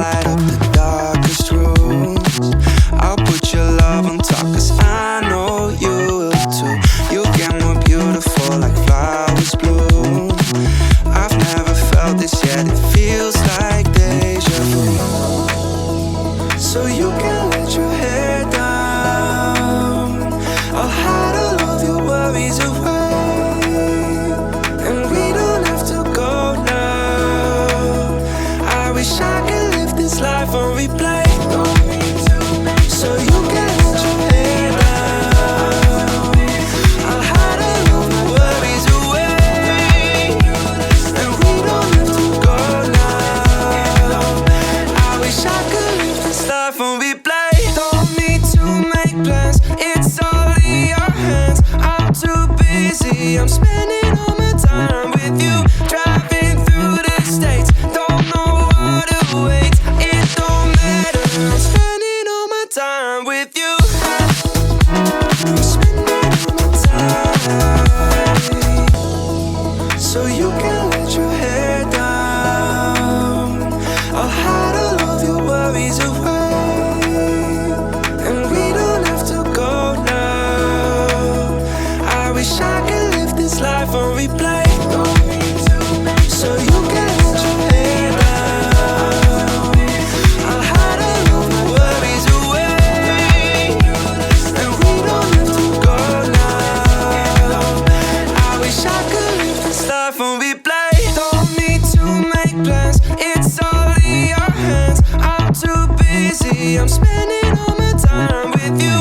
light up the darkest rooms. I'll put your love on top, 'cause I know you will too. You get more beautiful like flowers bloom. I've never felt this yet, it feels like deja vu. So you can let your hair down, I'll hide all of your worries away, and we don't have to go now. I wish I could live this life on replay. So you can let your hair down, I'll hide all of my worries away, and we don't have to go now. I wish I could live this life on replay. Don't need to make plans, it's all in your hands. I'm too busy, I'm spending all my time with you. Driving through the states, don't know what awaits. It don't matter, I'm spending all my time with you. I'm spending all my time. So you can let your hair down, I'll hide all of your worries away, and we don't have to go now. I wish I could live this life on replay. So you can let your hair down, I'll hide all of my worries away, and we don't have to go now. I wish I could live this life on replay. Don't need to make plans, it's all in your hands. I'm too busy, I'm spending all my time with you.